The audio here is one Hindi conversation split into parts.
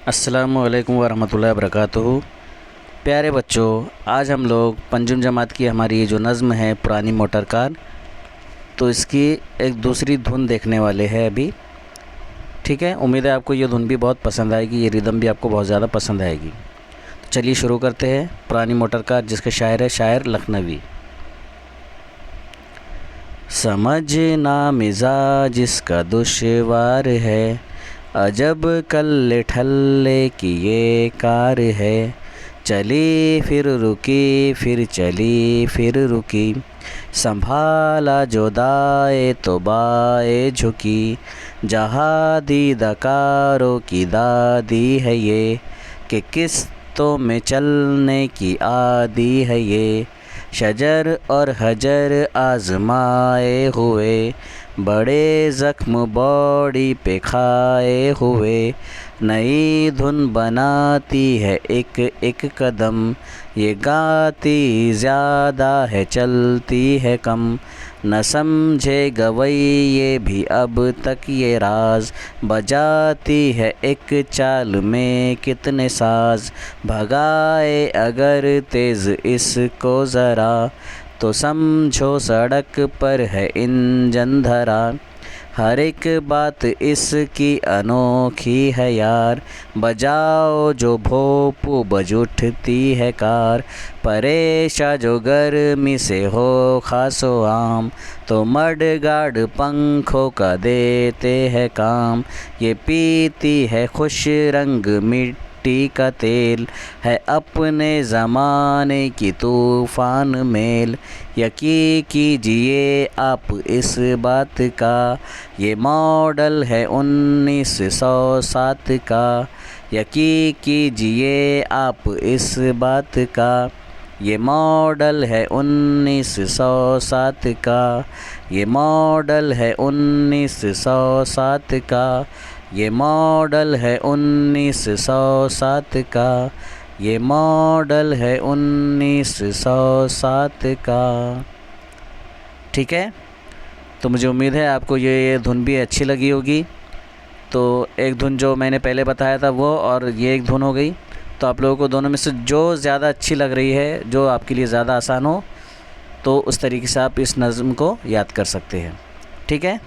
अस्सलामुअलैकुम वरहमतुल्लाहि वबरकातुहू। प्यारे बच्चों, आज हम लोग पंजुम जमात की हमारी ये जो नज़्म है पुरानी मोटर कार, तो इसकी एक दूसरी धुन देखने वाले हैं अभी। ठीक है, उम्मीद है आपको ये धुन भी बहुत पसंद आएगी, ये रिदम भी आपको बहुत ज़्यादा पसंद आएगी। तो चलिए शुरू करते हैं। पुरानी मोटर कार, जिसके शायर है शायर लखनवी। समझना मिजाज इसका दुश्वार है, अजब कल्ले ठल्ले की ये कार है। चली फिर रुकी, फिर चली फिर रुकी, संभाला जो दाए तो बाए झुकी। जहाँ दीदाकारों की दादी है ये, कि किस्तों में चलने की आदी है ये। शजर और हजर आजमाए हुए, बड़े ज़ख्म बॉडी पे खाए हुए। नई धुन बनाती है एक एक कदम, ये गाती ज़्यादा है चलती है कम। न समझे गवई ये भी अब तक ये राज, बजाती है एक चाल में कितने साज। भगाए अगर तेज़ इसको ज़रा, तो समझो सड़क पर है इंजन धरा। हर एक बात इसकी अनोखी है यार, बजाओ जो भोपू बज उठती है कार। परेशा जो गर्मी से हो खासो आम, तो मडगार्ड पंखों का देते हैं काम। ये पीती है खुश रंग मिट्टी का तेल, है अपने ज़माने की तूफ़ान मेल। यकीन कीजिए आप इस बात का, ये मॉडल है 1907 का। यकीन कीजिए आप इस बात का, ये मॉडल है 1907 का। ये मॉडल है 1907 का। ये मॉडल है 1907 का। ये मॉडल है 1907 का। ठीक है, तो मुझे उम्मीद है आपको ये धुन भी अच्छी लगी होगी। तो एक धुन जो मैंने पहले बताया था वो, और ये एक धुन हो गई। तो आप लोगों को दोनों में से जो ज़्यादा अच्छी लग रही है, जो आपके लिए ज़्यादा आसान हो, तो उस तरीके से आप इस नज़्म को याद कर सकते हैं। ठीक है,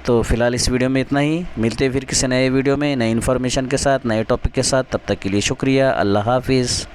तो फ़िलहाल इस वीडियो में इतना ही। मिलते हैं फिर किसी नए वीडियो में, नई इन्फॉर्मेशन के साथ, नए टॉपिक के साथ। तब तक के लिए शुक्रिया। अल्लाह हाफिज़।